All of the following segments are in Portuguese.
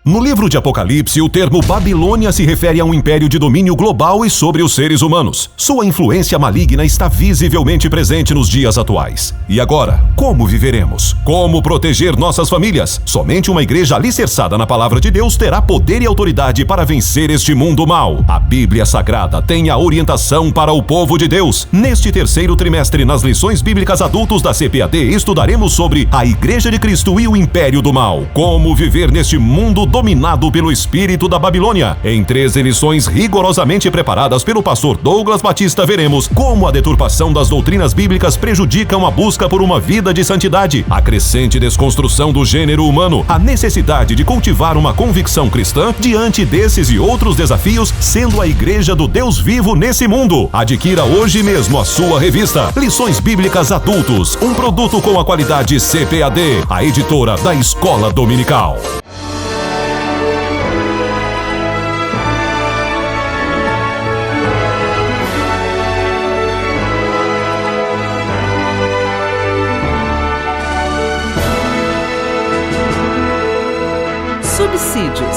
No livro de Apocalipse, o termo Babilônia se refere a um império de domínio global e sobre os seres humanos. Sua influência maligna está visivelmente presente nos dias atuais. E agora, como viveremos? Como proteger nossas famílias? Somente uma igreja alicerçada na palavra de Deus terá poder e autoridade para vencer este mundo mau. A Bíblia Sagrada tem a orientação para o povo de Deus. Neste terceiro trimestre, nas lições bíblicas adultos da CPAD, estudaremos sobre a Igreja de Cristo e o Império do Mal. Como viver neste mundo dominado pelo espírito da Babilônia. Em 13 lições rigorosamente preparadas pelo pastor Douglas Batista, veremos como a deturpação das doutrinas bíblicas prejudicam a busca por uma vida de santidade, a crescente desconstrução do gênero humano, a necessidade de cultivar uma convicção cristã diante desses e outros desafios, sendo a Igreja do Deus vivo nesse mundo. Adquira hoje mesmo a sua revista Lições Bíblicas Adultos, um produto com a qualidade CPAD, a editora da Escola Dominical. Subsídios.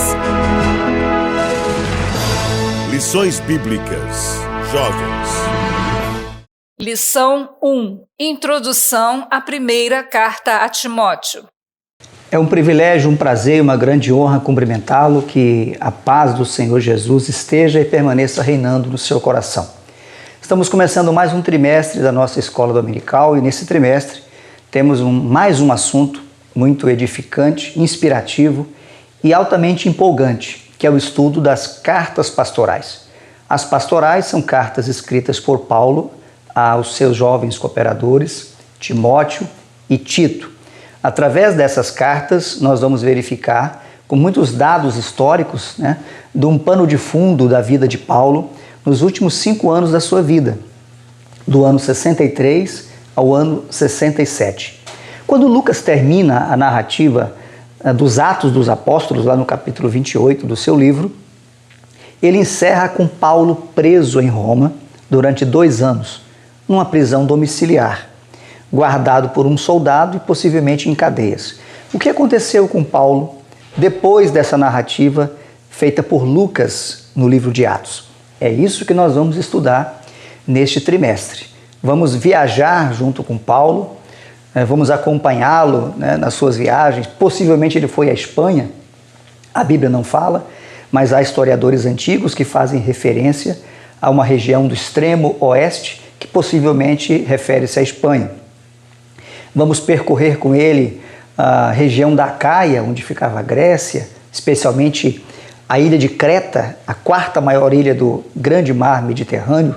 Lições Bíblicas Jovens. Lição 1. Introdução à primeira carta a Timóteo. É um privilégio, um prazer e uma grande honra cumprimentá-lo, que a paz do Senhor Jesus esteja e permaneça reinando no seu coração. Estamos começando mais um trimestre da nossa escola dominical e nesse trimestre temos mais um assunto muito edificante, inspirativo e altamente empolgante, que é o estudo das cartas pastorais. As pastorais são cartas escritas por Paulo aos seus jovens cooperadores, Timóteo e Tito. Através dessas cartas, nós vamos verificar, com muitos dados históricos, de um pano de fundo da vida de Paulo nos últimos 5 anos da sua vida, do ano 63 ao ano 67. Quando Lucas termina a narrativa dos Atos dos Apóstolos, lá no capítulo 28 do seu livro, ele encerra com Paulo preso em Roma durante 2 anos, numa prisão domiciliar, guardado por um soldado e possivelmente em cadeias. O que aconteceu com Paulo depois dessa narrativa feita por Lucas no livro de Atos? É isso que nós vamos estudar neste trimestre. Vamos viajar junto com Paulo, vamos acompanhá-lo nas suas viagens. Possivelmente ele foi à Espanha, a Bíblia não fala, mas há historiadores antigos que fazem referência a uma região do extremo oeste que possivelmente refere-se à Espanha. Vamos percorrer com ele a região da Acaia, onde ficava a Grécia, especialmente a ilha de Creta, a 4ª maior ilha do grande mar Mediterrâneo,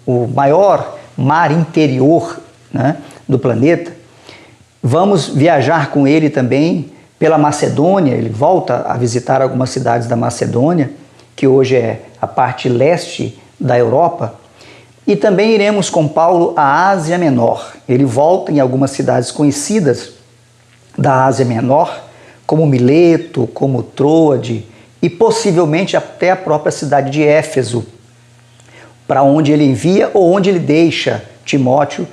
o maior mar interior do planeta. Vamos viajar com ele também pela Macedônia. Ele volta a visitar algumas cidades da Macedônia, que hoje é a parte leste da Europa. E também iremos com Paulo à Ásia Menor. Ele volta em algumas cidades conhecidas da Ásia Menor, como Mileto, como Troade e possivelmente até a própria cidade de Éfeso, para onde ele envia ou onde ele deixa Timóteo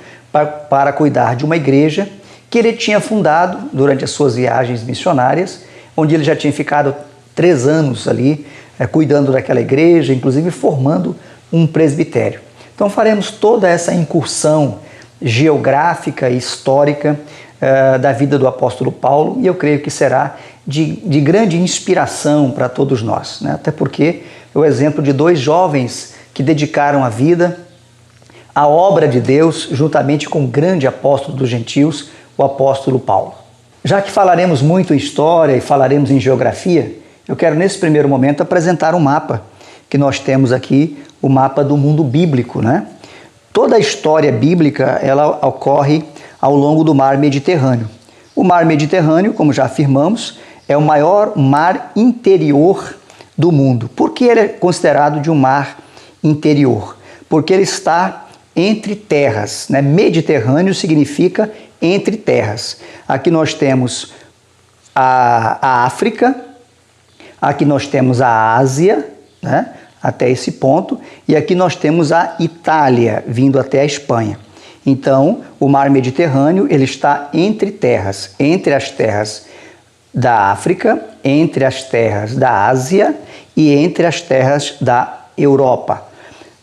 para cuidar de uma igreja que ele tinha fundado durante as suas viagens missionárias, onde ele já tinha ficado 3 anos ali, cuidando daquela igreja, inclusive formando um presbitério. Então faremos toda essa incursão geográfica e histórica da vida do apóstolo Paulo, e eu creio que será de grande inspiração para todos nós, até porque é o exemplo de 2 jovens que dedicaram a vida à obra de Deus, juntamente com o grande apóstolo dos gentios, o apóstolo Paulo. Já que falaremos muito em história e falaremos em geografia, eu quero nesse primeiro momento apresentar um mapa que nós temos aqui, o mapa do mundo bíblico, Toda a história bíblica, ela ocorre ao longo do mar Mediterrâneo. O mar Mediterrâneo, como já afirmamos, é o maior mar interior do mundo. Por que ele é considerado de um mar interior? Porque ele está entre terras, Mediterrâneo significa entre terras. Aqui nós temos a África, aqui nós temos a Ásia, até esse ponto, e aqui nós temos a Itália, vindo até a Espanha. Então, o mar Mediterrâneo ele está entre terras, entre as terras da África, entre as terras da Ásia e entre as terras da Europa.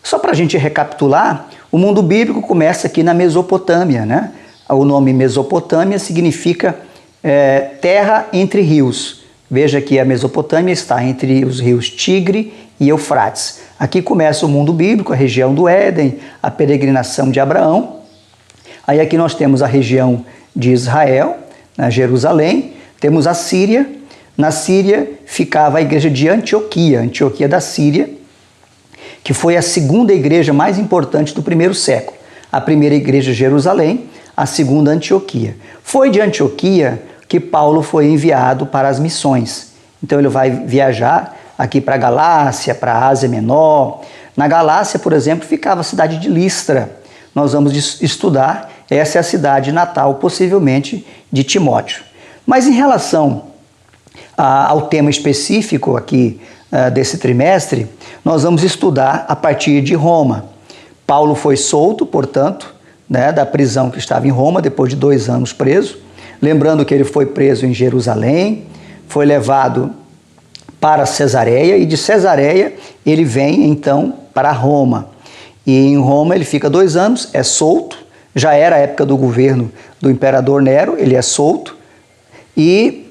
Só para a gente recapitular, o mundo bíblico começa aqui na Mesopotâmia, né? O nome Mesopotâmia significa terra entre rios. Veja que a Mesopotâmia está entre os rios Tigre e Eufrates. Aqui começa o mundo bíblico, a região do Éden, a peregrinação de Abraão. Aí aqui nós temos a região de Israel, na Jerusalém, temos a Síria. Na Síria ficava a igreja de Antioquia, Antioquia da Síria, que foi a segunda igreja mais importante do primeiro século. A primeira igreja Jerusalém, a segunda Antioquia. Foi de Antioquia que Paulo foi enviado para as missões. Então ele vai viajar aqui para a Galácia, para a Ásia Menor. Na Galácia, por exemplo, ficava a cidade de Listra. Nós vamos estudar, essa é a cidade natal, possivelmente, de Timóteo. Mas em relação ao tema específico aqui desse trimestre, nós vamos estudar a partir de Roma. Paulo foi solto, portanto, da prisão que estava em Roma, depois de 2 anos preso. Lembrando que ele foi preso em Jerusalém, foi levado para Cesareia e de Cesareia ele vem então para Roma. E em Roma ele fica 2 anos, é solto, já era a época do governo do imperador Nero, ele é solto e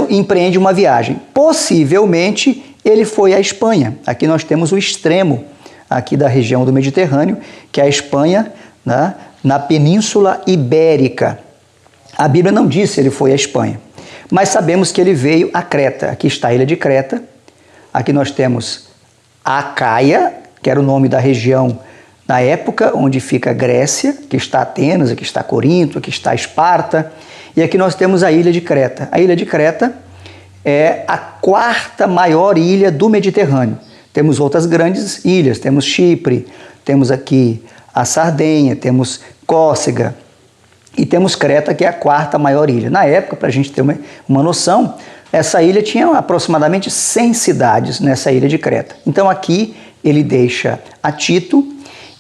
empreende uma viagem. Possivelmente ele foi à Espanha. Aqui nós temos o extremo aqui da região do Mediterrâneo, que é a Espanha, né, na Península Ibérica. A Bíblia não diz se ele foi à Espanha, mas sabemos que ele veio a Creta. Aqui está a ilha de Creta. Aqui nós temos a Acaia, que era o nome da região na época, onde fica a Grécia, que está Atenas, aqui está Corinto, aqui está Esparta. E aqui nós temos a ilha de Creta. A ilha de Creta é a 4ª maior ilha do Mediterrâneo. Temos outras grandes ilhas, temos Chipre, temos aqui a Sardenha, temos Córcega e temos Creta, que é a 4ª maior ilha. Na época, para a gente ter uma noção, essa ilha tinha aproximadamente 100 cidades nessa ilha de Creta. Então aqui ele deixa a Tito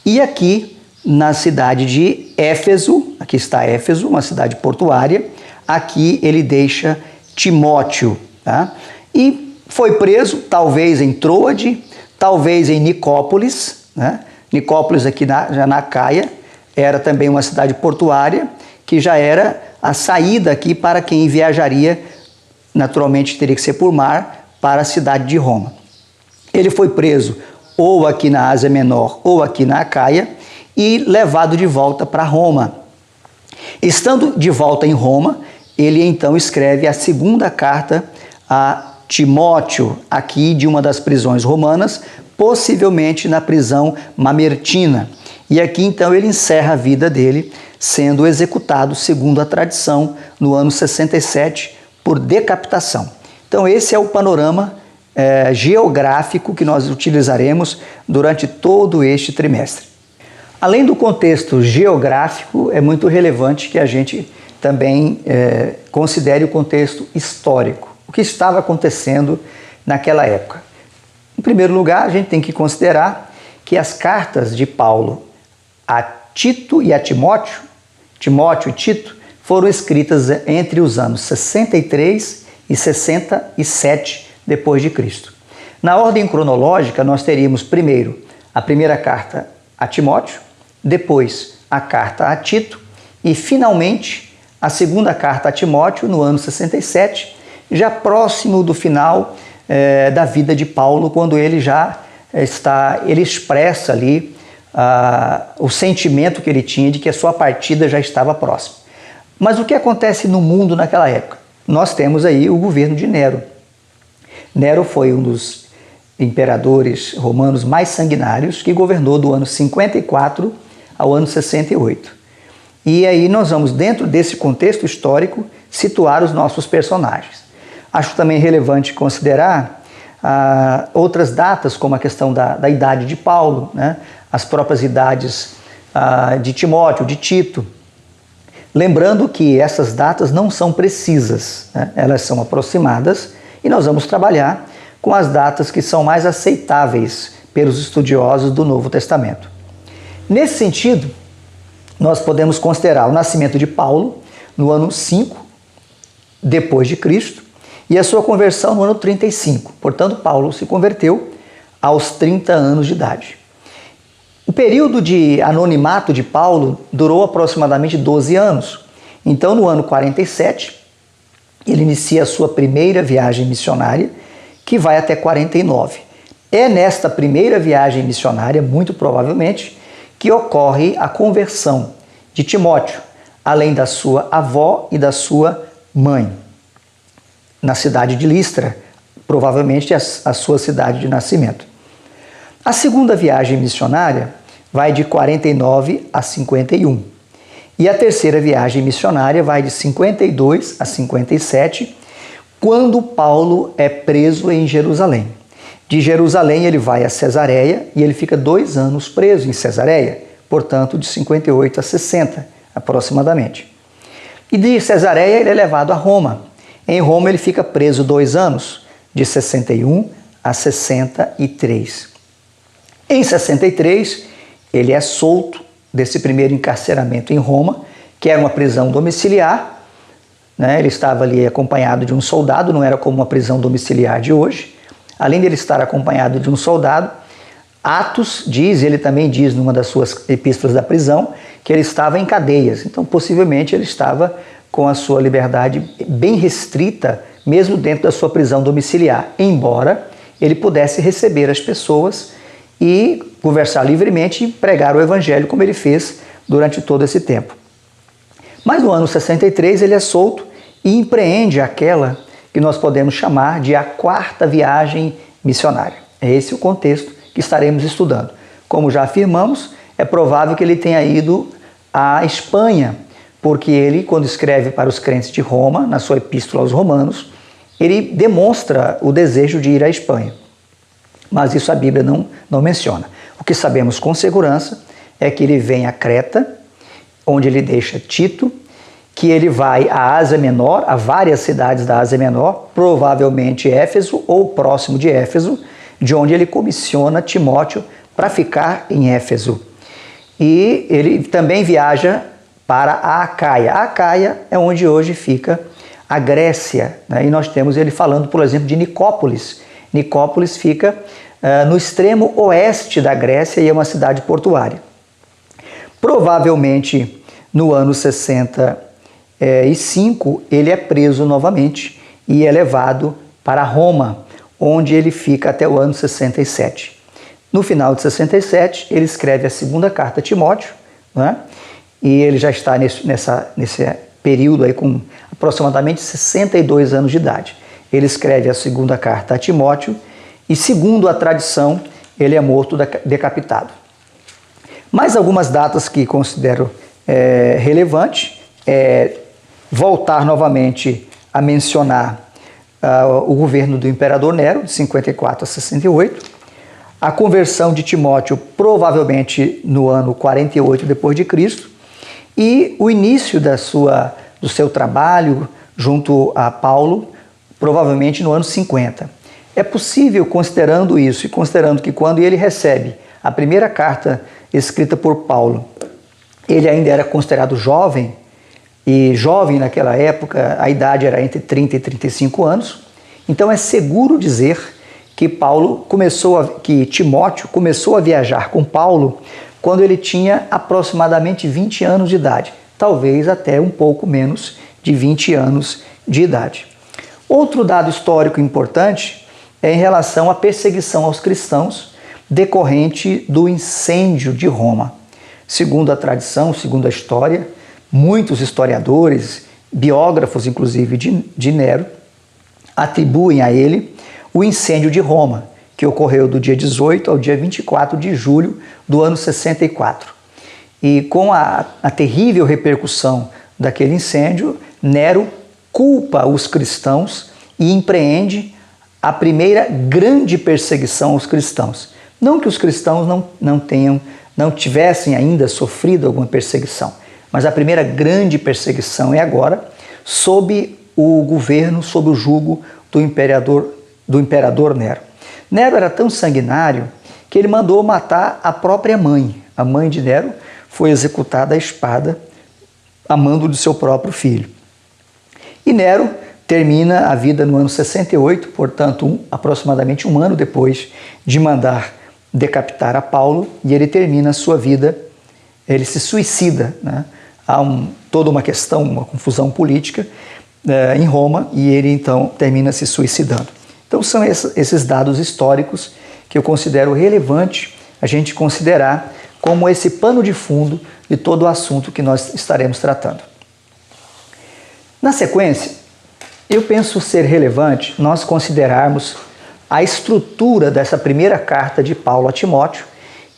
e aqui na cidade de Éfeso, aqui está Éfeso, uma cidade portuária, aqui ele deixa Timóteo. Tá? E foi preso, talvez em Troade, talvez em Nicópolis, né? Nicópolis aqui já na Acaia, era também uma cidade portuária, que já era a saída aqui para quem viajaria, naturalmente teria que ser por mar, para a cidade de Roma. Ele foi preso ou aqui na Ásia Menor ou aqui na Acaia e levado de volta para Roma. Estando de volta em Roma, ele então escreve a 2ª carta a Timóteo, aqui de uma das prisões romanas, possivelmente na prisão mamertina. E aqui então ele encerra a vida dele, sendo executado, segundo a tradição, no ano 67, por decapitação. Então esse é o panorama geográfico que nós utilizaremos durante todo este trimestre. Além do contexto geográfico, é muito relevante que a gente também considere o contexto histórico, o que estava acontecendo naquela época. Em primeiro lugar, a gente tem que considerar que as cartas de Paulo a Tito e a Timóteo, Timóteo e Tito, foram escritas entre os anos 63 e 67 depois de Cristo. Na ordem cronológica, nós teríamos primeiro a primeira carta a Timóteo, depois a carta a Tito e, finalmente, a 2ª carta a Timóteo no ano 67, já próximo do final da vida de Paulo, quando ele já ele expressa ali o sentimento que ele tinha de que a sua partida já estava próxima. Mas o que acontece no mundo naquela época? Nós temos aí o governo de Nero. Nero foi um dos imperadores romanos mais sanguinários, que governou do ano 54 ao ano 68. E aí nós vamos, dentro desse contexto histórico, situar os nossos personagens. Acho também relevante considerar outras datas, como a questão da idade de Paulo, né? As próprias idades de Timóteo, de Tito. Lembrando que essas datas não são precisas, né? Elas são aproximadas e nós vamos trabalhar com as datas que são mais aceitáveis pelos estudiosos do Novo Testamento. Nesse sentido, nós podemos considerar o nascimento de Paulo no ano 5 depois de Cristo, e a sua conversão no ano 35. Portanto, Paulo se converteu aos 30 anos de idade. O período de anonimato de Paulo durou aproximadamente 12 anos. Então, no ano 47, ele inicia a sua primeira viagem missionária, que vai até 49. É nesta primeira viagem missionária, muito provavelmente, que ocorre a conversão de Timóteo, além da sua avó e da sua mãe, na cidade de Listra, provavelmente a sua cidade de nascimento. A segunda viagem missionária vai de 49 a 51. E a terceira viagem missionária vai de 52 a 57, quando Paulo é preso em Jerusalém. De Jerusalém ele vai a Cesareia e ele fica 2 anos preso em Cesareia, portanto de 58 a 60 aproximadamente. E de Cesareia ele é levado a Roma. Em Roma ele fica preso 2 anos, de 61 a 63. Em 63 ele é solto desse primeiro encarceramento em Roma, que era uma prisão domiciliar, né? Ele estava ali acompanhado de um soldado, não era como uma prisão domiciliar de hoje. Além de ele estar acompanhado de um soldado, Atos diz, ele também diz numa das suas epístolas da prisão, que ele estava em cadeias. Então, possivelmente, ele estava com a sua liberdade bem restrita, mesmo dentro da sua prisão domiciliar, embora ele pudesse receber as pessoas e conversar livremente e pregar o evangelho, como ele fez durante todo esse tempo. Mas no ano 63 ele é solto e empreende aquela que nós podemos chamar de a 4ª viagem missionária. É esse o contexto que estaremos estudando. Como já afirmamos, é provável que ele tenha ido à Espanha, porque ele, quando escreve para os crentes de Roma, na sua epístola aos Romanos, ele demonstra o desejo de ir à Espanha. Mas isso a Bíblia não menciona. O que sabemos com segurança é que ele vem a Creta, onde ele deixa Tito, que ele vai à Ásia Menor, a várias cidades da Ásia Menor, provavelmente Éfeso ou próximo de Éfeso, de onde ele comissiona Timóteo para ficar em Éfeso. E ele também viaja para a Acaia. A Acaia é onde hoje fica a Grécia, né? E nós temos ele falando, por exemplo, de Nicópolis. Nicópolis fica no extremo oeste da Grécia e é uma cidade portuária. Provavelmente, no ano 65, ele é preso novamente e é levado para Roma, onde ele fica até o ano 67. No final de 67, ele escreve a segunda carta a Timóteo, né? E ele já está nesse período aí com aproximadamente 62 anos de idade. Ele escreve a segunda carta a Timóteo e, segundo a tradição, ele é morto decapitado. Mais algumas datas que considero relevante é voltar novamente a mencionar o governo do imperador Nero, de 54 a 68, a conversão de Timóteo provavelmente no ano 48 depois de Cristo, e o início do seu trabalho junto a Paulo, provavelmente no ano 50. É possível, considerando isso e considerando que quando ele recebe a primeira carta escrita por Paulo, ele ainda era considerado jovem, e jovem naquela época, a idade era entre 30 e 35 anos, então é seguro dizer que Timóteo começou a viajar com Paulo quando ele tinha aproximadamente 20 anos de idade, talvez até um pouco menos de 20 anos de idade. Outro dado histórico importante é em relação à perseguição aos cristãos decorrente do incêndio de Roma. Segundo a tradição, segundo a história, muitos historiadores, biógrafos inclusive de Nero, atribuem a ele o incêndio de Roma, que ocorreu do dia 18 ao dia 24 de julho do ano 64. E com a terrível repercussão daquele incêndio, Nero culpa os cristãos e empreende a primeira grande perseguição aos cristãos. Não que os cristãos não tivessem ainda sofrido alguma perseguição, mas a primeira grande perseguição é agora sob o governo, sob o jugo do imperador Nero. Nero era tão sanguinário que ele mandou matar a própria mãe. A mãe de Nero foi executada à espada a mando de seu próprio filho. E Nero termina a vida no ano 68, portanto, aproximadamente um ano depois de mandar decapitar a Paulo, e ele termina a sua vida, ele se suicida, né? Há toda uma questão, uma confusão política em Roma, e ele então termina se suicidando. Então são esses dados históricos que eu considero relevante a gente considerar como esse pano de fundo de todo o assunto que nós estaremos tratando. Na sequência, eu penso ser relevante nós considerarmos a estrutura dessa primeira carta de Paulo a Timóteo,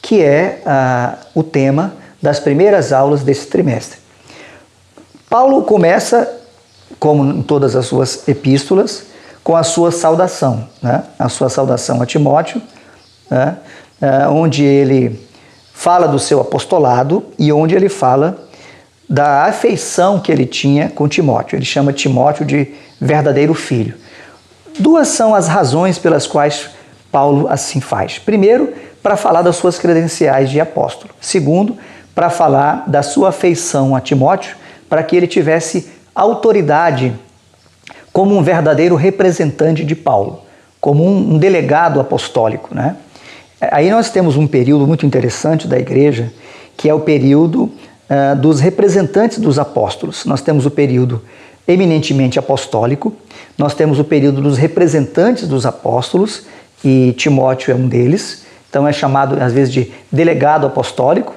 que é o tema das primeiras aulas desse trimestre. Paulo começa, como em todas as suas epístolas, com a sua saudação, né? A sua saudação a Timóteo, né? Onde ele fala do seu apostolado e onde ele fala da afeição que ele tinha com Timóteo. Ele chama Timóteo de verdadeiro filho. Duas são as razões pelas quais Paulo assim faz. Primeiro, para falar das suas credenciais de apóstolo. Segundo, para falar da sua afeição a Timóteo, para que ele tivesse autoridade como um verdadeiro representante de Paulo, como um delegado apostólico, né? Aí nós temos um período muito interessante da igreja, que é o período dos representantes dos apóstolos. Nós temos o período eminentemente apostólico, nós temos o período dos representantes dos apóstolos, e Timóteo é um deles, então é chamado às vezes de delegado apostólico.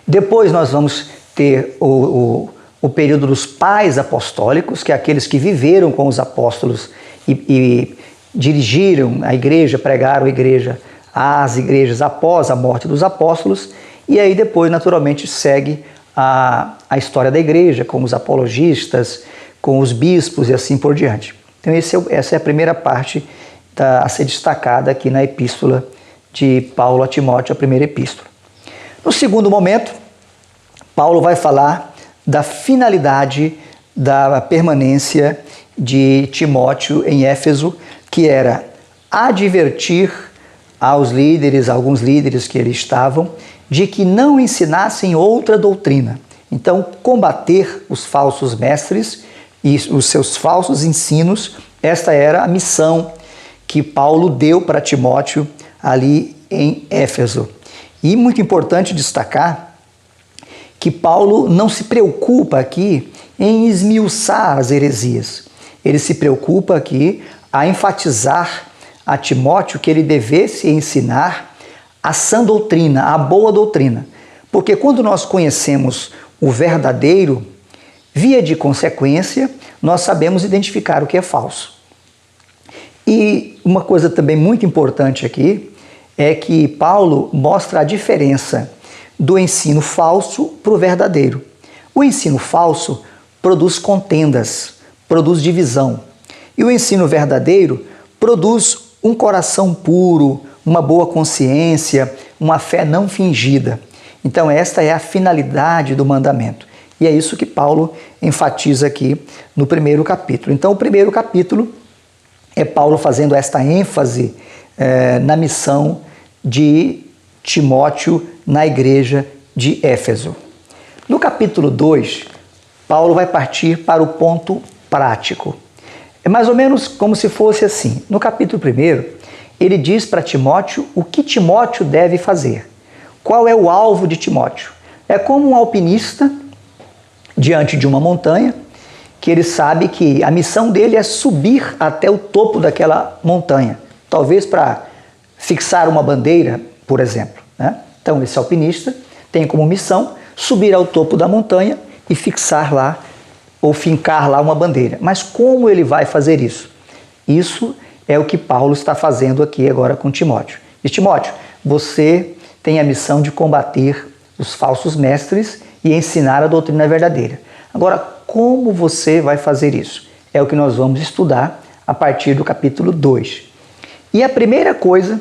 Depois nós vamos ter o período dos pais apostólicos, que é aqueles que viveram com os apóstolos e dirigiram a igreja, pregaram a igreja, às igrejas após a morte dos apóstolos. E aí depois, naturalmente, segue a história da igreja, com os apologistas, com os bispos e assim por diante. Então essa é a primeira parte a ser destacada aqui na epístola de Paulo a Timóteo, a primeira epístola. No segundo momento, Paulo vai falar da finalidade da permanência de Timóteo em Éfeso, que era advertir aos líderes, alguns líderes que ali estavam, de que não ensinassem outra doutrina. Então, combater os falsos mestres e os seus falsos ensinos, esta era a missão que Paulo deu para Timóteo ali em Éfeso. E muito importante destacar que Paulo não se preocupa aqui em esmiuçar as heresias. Ele se preocupa aqui a enfatizar a Timóteo que ele devesse ensinar a sã doutrina, a boa doutrina. Porque quando nós conhecemos o verdadeiro, via de consequência, nós sabemos identificar o que é falso. E uma coisa também muito importante aqui é que Paulo mostra a diferença do ensino falso para o verdadeiro. O ensino falso produz contendas, produz divisão. E o ensino verdadeiro produz um coração puro, uma boa consciência, uma fé não fingida. Então esta é a finalidade do mandamento. E é isso que Paulo enfatiza aqui no primeiro capítulo. Então o primeiro capítulo é Paulo fazendo esta ênfase na missão de Timóteo na igreja de Éfeso. No capítulo 2, Paulo vai partir para o ponto prático. É mais ou menos como se fosse assim. No capítulo 1, ele diz para Timóteo o que Timóteo deve fazer. Qual é o alvo de Timóteo? É como um alpinista diante de uma montanha, que ele sabe que a missão dele é subir até o topo daquela montanha, talvez para fixar uma bandeira, por exemplo, né? Então esse alpinista tem como missão subir ao topo da montanha e fixar lá ou fincar lá uma bandeira. Mas como ele vai fazer isso? Isso é o que Paulo está fazendo aqui agora com Timóteo. Diz: Timóteo, você tem a missão de combater os falsos mestres e ensinar a doutrina verdadeira. Agora, como você vai fazer isso? É o que nós vamos estudar a partir do capítulo 2. E a primeira coisa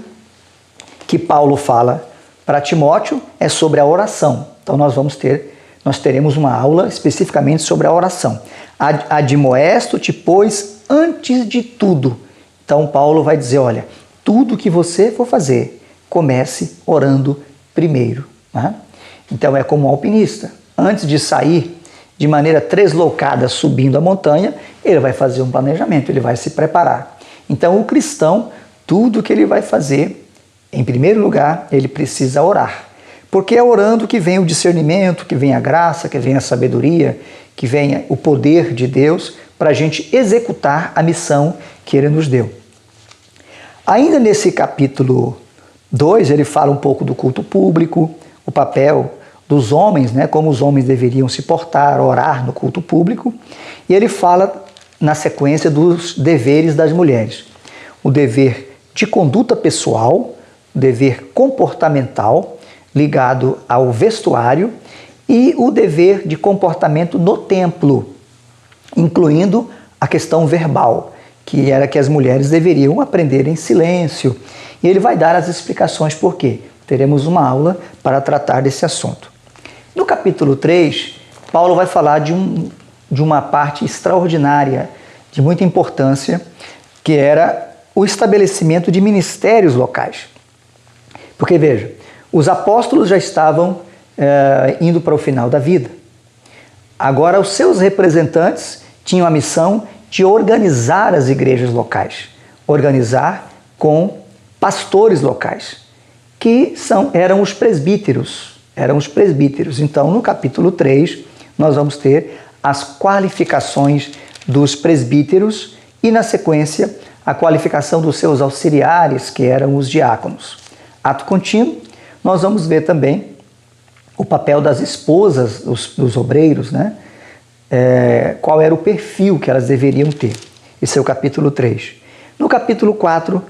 que Paulo fala para Timóteo é sobre a oração. Então nós teremos uma aula especificamente sobre a oração. Admoesto-te, pois, antes de tudo. Então Paulo vai dizer, olha, tudo que você for fazer, comece orando primeiro, né? Então é como um alpinista. Antes de sair de maneira deslocada subindo a montanha, ele vai fazer um planejamento, ele vai se preparar. Então o cristão, tudo que ele vai fazer, em primeiro lugar, ele precisa orar. Porque é orando que vem o discernimento, que vem a graça, que vem a sabedoria, que vem o poder de Deus para a gente executar a missão que Ele nos deu. Ainda nesse capítulo 2, ele fala um pouco do culto público, o papel dos homens, né, como os homens deveriam se portar, orar no culto público, e ele fala na sequência dos deveres das mulheres. O dever de conduta pessoal, o dever comportamental, ligado ao vestuário, e o dever de comportamento no templo, incluindo a questão verbal, que era que as mulheres deveriam aprender em silêncio. E ele vai dar as explicações por quê. Teremos uma aula para tratar desse assunto. No capítulo 3, Paulo vai falar de uma parte extraordinária, de muita importância, que era o estabelecimento de ministérios locais. Porque, veja, os apóstolos já estavam indo para o final da vida. Agora, os seus representantes tinham a missão de organizar as igrejas locais, organizar com pastores locais, que eram os presbíteros. Então, no capítulo 3, nós vamos ter as qualificações dos presbíteros e, na sequência, a qualificação dos seus auxiliares, que eram os diáconos. Ato contínuo, nós vamos ver também o papel das esposas dos obreiros, né? Qual era o perfil que elas deveriam ter. Esse é o capítulo 3. No capítulo 4,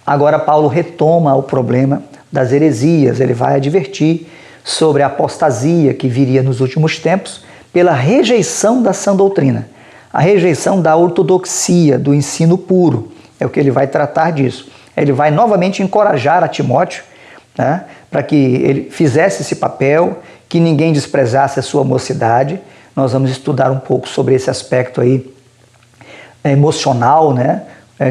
agora Paulo retoma o problema das heresias. Ele vai advertir sobre a apostasia que viria nos últimos tempos pela rejeição da sã doutrina, a rejeição da ortodoxia, do ensino puro. É o que ele vai tratar disso. Ele vai novamente encorajar a Timóteo, né, para que ele fizesse esse papel, que ninguém desprezasse a sua mocidade. Nós vamos estudar um pouco sobre esse aspecto aí emocional, né?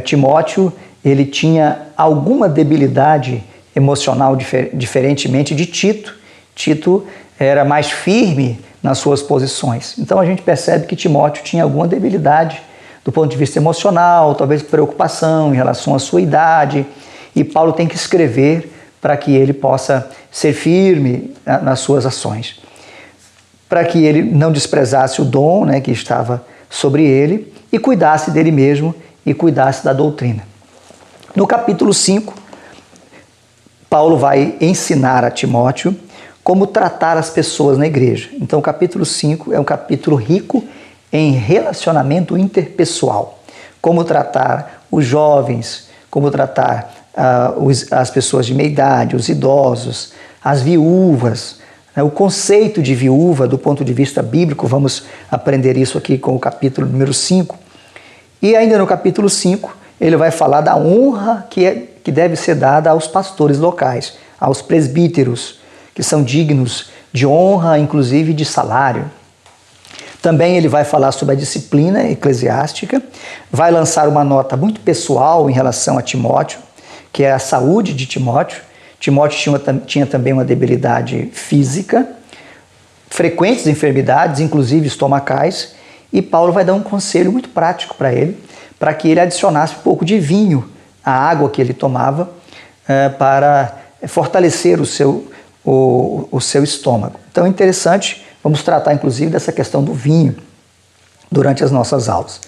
Timóteo, ele tinha alguma debilidade emocional diferentemente de Tito. Tito era mais firme nas suas posições. Então a gente percebe que Timóteo tinha alguma debilidade do ponto de vista emocional, talvez preocupação em relação à sua idade, e Paulo tem que escrever para que ele possa ser firme nas suas ações, para que ele não desprezasse o dom, né, que estava sobre ele, e cuidasse dele mesmo e cuidasse da doutrina. No capítulo 5, Paulo vai ensinar a Timóteo como tratar as pessoas na igreja. Então o capítulo 5 é um capítulo rico em relacionamento interpessoal. Como tratar os jovens, como tratar as pessoas de meia idade, os idosos, as viúvas. O conceito de viúva, do ponto de vista bíblico, vamos aprender isso aqui com o capítulo número 5. E ainda no capítulo 5, ele vai falar da honra que deve ser dada aos pastores locais, aos presbíteros, que são dignos de honra, inclusive de salário. Também ele vai falar sobre a disciplina eclesiástica, vai lançar uma nota muito pessoal em relação a Timóteo, que é a saúde de Timóteo. Timóteo tinha também uma debilidade física, frequentes enfermidades, inclusive estomacais, e Paulo vai dar um conselho muito prático para ele, para que ele adicionasse um pouco de vinho à água que ele tomava, para fortalecer o seu estômago. Então é interessante, vamos tratar inclusive dessa questão do vinho durante as nossas aulas.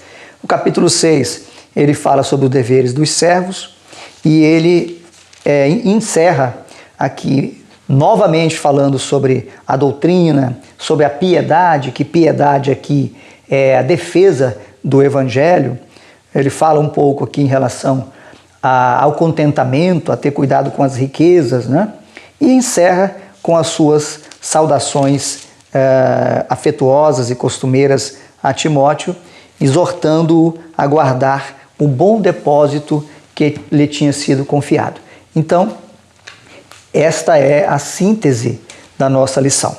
O capítulo 6, ele fala sobre os deveres dos servos, e ele encerra aqui novamente falando sobre a doutrina, sobre a piedade, que piedade aqui é a defesa do evangelho. Ele fala um pouco aqui em relação ao contentamento, a ter cuidado com as riquezas, né? E encerra com as suas saudações afetuosas e costumeiras a Timóteo, exortando-o a guardar o bom depósito que lhe tinha sido confiado. Então, esta é a síntese da nossa lição.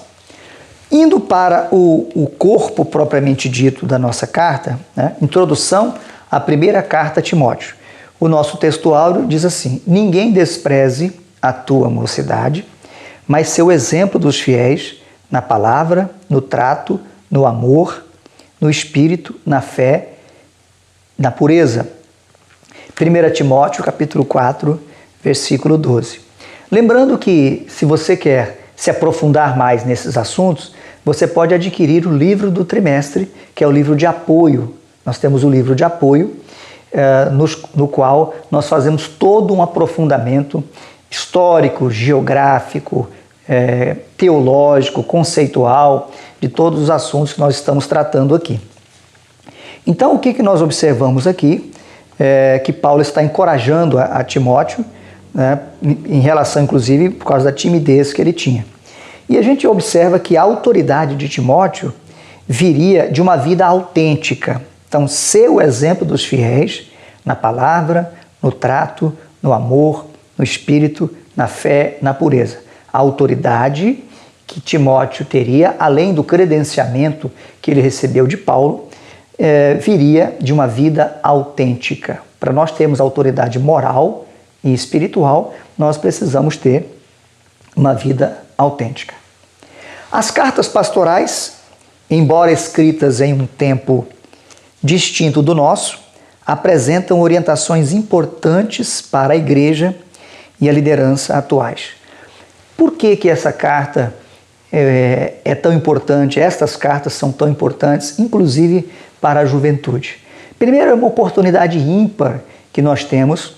Indo para o corpo propriamente dito da nossa carta, né? Introdução à primeira carta a Timóteo. O nosso texto áureo diz assim: ninguém despreze a tua mocidade, mas seu exemplo dos fiéis na palavra, no trato, no amor, no espírito, na fé, na pureza. 1 Timóteo, capítulo 4, versículo 12. Lembrando que, se você quer se aprofundar mais nesses assuntos, você pode adquirir o livro do trimestre, que é o livro de apoio. Nós temos o livro de apoio, no qual nós fazemos todo um aprofundamento histórico, geográfico, teológico, conceitual, de todos os assuntos que nós estamos tratando aqui. Então, o que nós observamos aqui é que Paulo está encorajando a Timóteo, né, em relação, inclusive, por causa da timidez que ele tinha. E a gente observa que a autoridade de Timóteo viria de uma vida autêntica. Então, ser o exemplo dos fiéis na palavra, no trato, no amor, no espírito, na fé, na pureza. A autoridade que Timóteo teria, além do credenciamento que ele recebeu de Paulo, viria de uma vida autêntica. Para nós termos autoridade moral e espiritual, nós precisamos ter uma vida autêntica. As cartas pastorais, embora escritas em um tempo distinto do nosso, apresentam orientações importantes para a igreja e a liderança atuais. Por que essa carta é tão importante? Estas cartas são tão importantes, inclusive para a juventude. Primeiro, é uma oportunidade ímpar que nós temos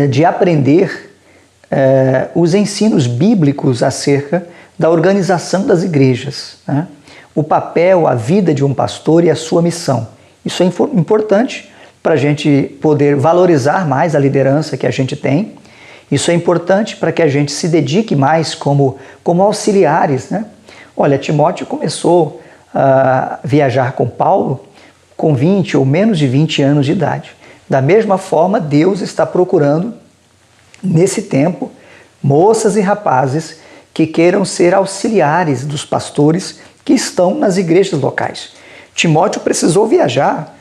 de aprender os ensinos bíblicos acerca da organização das igrejas, né? O papel, a vida de um pastor e a sua missão. Isso é importante para a gente poder valorizar mais a liderança que a gente tem. Isso é importante para que a gente se dedique mais como auxiliares, né? Olha, Timóteo começou a viajar com Paulo com 20 ou menos de 20 anos de idade. Da mesma forma, Deus está procurando, nesse tempo, moças e rapazes que queiram ser auxiliares dos pastores que estão nas igrejas locais. Timóteo precisou viajar,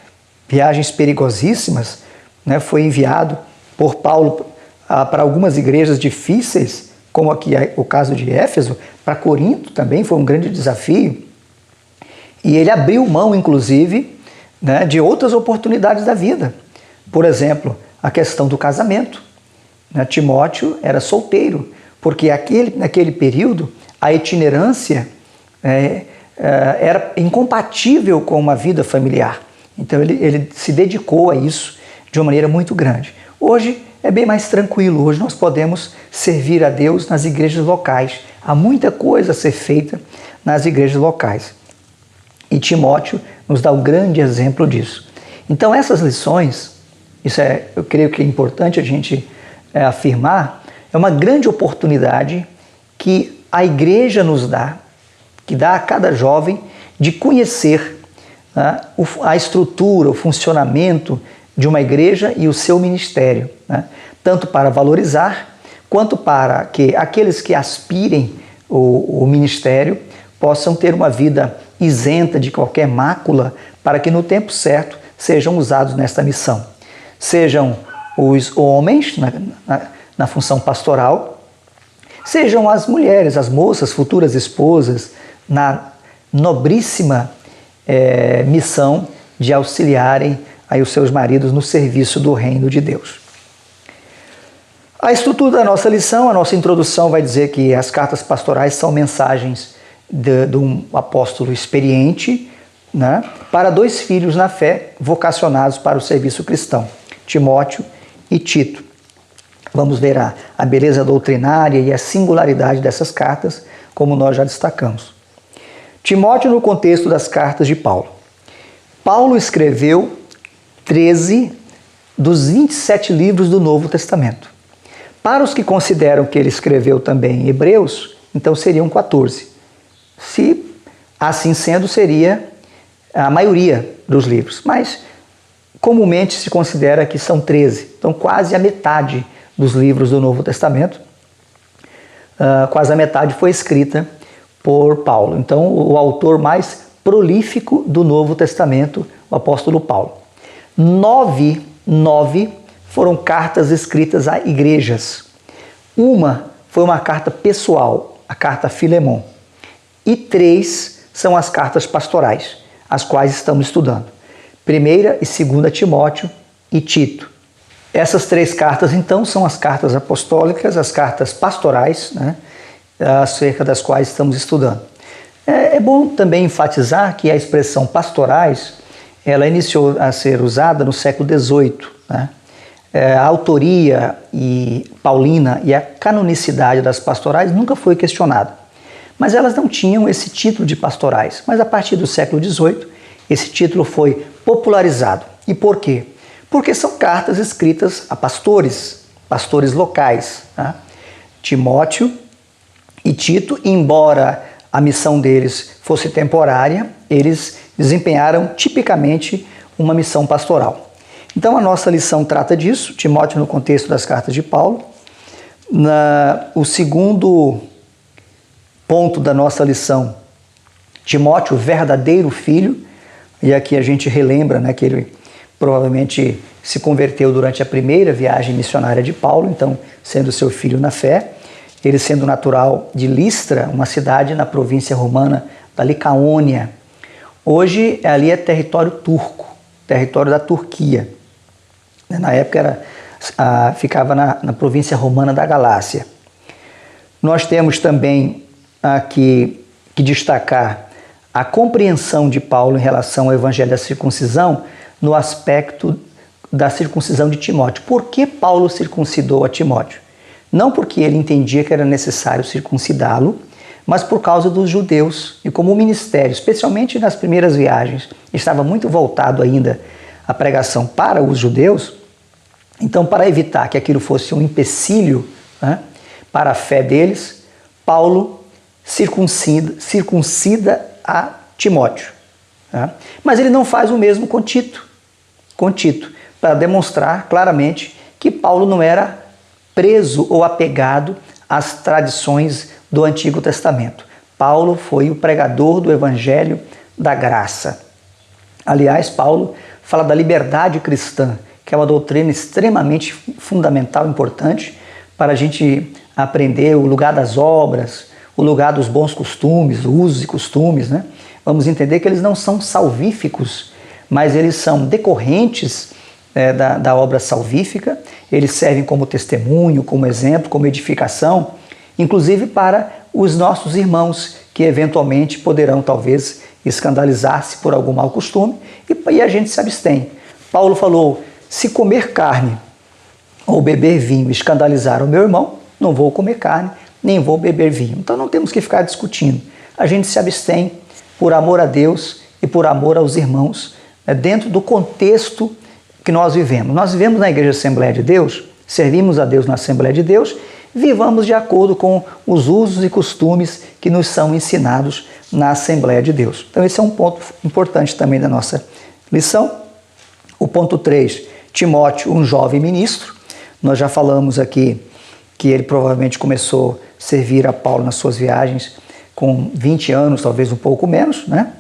viagens perigosíssimas, né? Foi enviado por Paulo para algumas igrejas difíceis, como aqui o caso de Éfeso, para Corinto também foi um grande desafio. E ele abriu mão, inclusive, né, de outras oportunidades da vida. Por exemplo, a questão do casamento. Né? Timóteo era solteiro, porque naquele período a itinerância era incompatível com uma vida familiar. Então ele se dedicou a isso de uma maneira muito grande. Hoje é bem mais tranquilo, hoje nós podemos servir a Deus nas igrejas locais. Há muita coisa a ser feita nas igrejas locais. E Timóteo nos dá um grande exemplo disso. Então essas lições, eu creio que é importante a gente afirmar, é uma grande oportunidade que a igreja nos dá, que dá a cada jovem de conhecer, né, a estrutura, o funcionamento de uma igreja e o seu ministério, né, tanto para valorizar, quanto para que aqueles que aspirem o ministério possam ter uma vida isenta de qualquer mácula, para que no tempo certo sejam usados nesta missão. Sejam os homens na função pastoral, sejam as mulheres, as moças, futuras esposas, na nobríssima missão de auxiliarem aí os seus maridos no serviço do reino de Deus. A estrutura da nossa lição, a nossa introdução vai dizer que as cartas pastorais são mensagens de um apóstolo experiente, né, para dois filhos na fé vocacionados para o serviço cristão, Timóteo e Tito. Vamos ver a beleza doutrinária e a singularidade dessas cartas, como nós já destacamos. Timóteo no contexto das cartas de Paulo. Paulo escreveu 13 dos 27 livros do Novo Testamento. Para os que consideram que ele escreveu também Hebreus, então seriam 14. Se assim sendo, seria a maioria dos livros, mas comumente se considera que são 13, então quase a metade dos livros do Novo Testamento, quase a metade foi escrita por Paulo. Então o autor mais prolífico do Novo Testamento, o apóstolo Paulo. 9 foram cartas escritas a igrejas. Uma foi uma carta pessoal, a carta a Filemon. E 3 são as cartas pastorais, as quais estamos estudando. 1ª e 2ª Timóteo e Tito. Essas 3 cartas, então, são as cartas apostólicas, as cartas pastorais, né, acerca das quais estamos estudando. É bom também enfatizar que a expressão pastorais, ela iniciou a ser usada no século XVIII. Né? A autoria paulina e a canonicidade das pastorais nunca foi questionada. Mas elas não tinham esse título de pastorais. Mas a partir do século XVIII, esse título foi popularizado. E por quê? Porque são cartas escritas a pastores locais. Tá? Timóteo e Tito, embora a missão deles fosse temporária, eles desempenharam tipicamente uma missão pastoral. Então a nossa lição trata disso, Timóteo no contexto das cartas de Paulo. O segundo ponto da nossa lição, Timóteo, verdadeiro filho, e aqui a gente relembra, né, que ele provavelmente se converteu durante a primeira viagem missionária de Paulo, então sendo seu filho na fé, ele sendo natural de Listra, uma cidade na província romana da Licaônia. Hoje ali é território turco, território da Turquia. Na época ficava na província romana da Galácia. Nós temos também aqui que destacar a compreensão de Paulo em relação ao evangelho da circuncisão no aspecto da circuncisão de Timóteo. Por que Paulo circuncidou a Timóteo? Não porque ele entendia que era necessário circuncidá-lo, mas por causa dos judeus. E como o ministério, especialmente nas primeiras viagens, estava muito voltado ainda à pregação para os judeus, então para evitar que aquilo fosse um empecilho, né, para a fé deles, Paulo circuncida a Timóteo. Né? Mas ele não faz o mesmo com Tito, para demonstrar claramente que Paulo não era preso ou apegado às tradições do Antigo Testamento. Paulo foi o pregador do Evangelho da graça. Aliás, Paulo fala da liberdade cristã, que é uma doutrina extremamente fundamental e importante para a gente aprender o lugar das obras, o lugar dos bons costumes, usos e costumes. Né? Vamos entender que eles não são salvíficos, mas eles são decorrentes da obra salvífica, eles servem como testemunho, como exemplo, como edificação, inclusive para os nossos irmãos que eventualmente poderão talvez escandalizar-se por algum mau costume e a gente se abstém. Paulo falou, se comer carne ou beber vinho escandalizar o meu irmão, não vou comer carne, nem vou beber vinho. Então não temos que ficar discutindo. A gente se abstém por amor a Deus e por amor aos irmãos, dentro do contexto que nós vivemos. Nós vivemos na Igreja Assembleia de Deus, servimos a Deus na Assembleia de Deus, vivamos de acordo com os usos e costumes que nos são ensinados na Assembleia de Deus. Então esse é um ponto importante também da nossa lição. O ponto 3, Timóteo, um jovem ministro. Nós já falamos aqui que ele provavelmente começou a servir a Paulo nas suas viagens com 20 anos, talvez um pouco menos, né?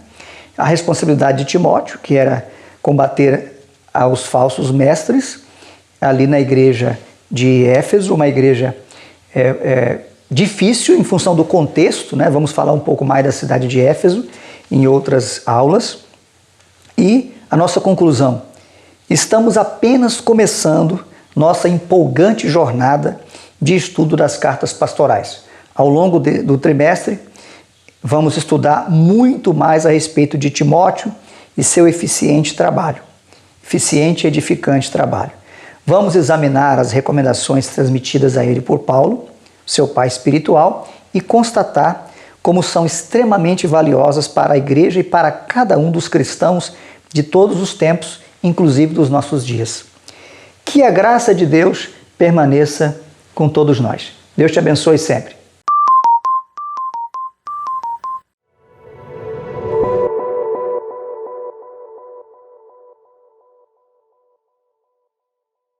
A responsabilidade de Timóteo, que era combater aos falsos mestres, ali na igreja de Éfeso, uma igreja difícil em função do contexto, né? Vamos falar um pouco mais da cidade de Éfeso em outras aulas. E a nossa conclusão, estamos apenas começando nossa empolgante jornada de estudo das cartas pastorais. Ao longo do trimestre, vamos estudar muito mais a respeito de Timóteo e seu eficiente e edificante trabalho. Vamos examinar as recomendações transmitidas a ele por Paulo, seu pai espiritual, e constatar como são extremamente valiosas para a igreja e para cada um dos cristãos de todos os tempos, inclusive dos nossos dias. Que a graça de Deus permaneça com todos nós. Deus te abençoe sempre.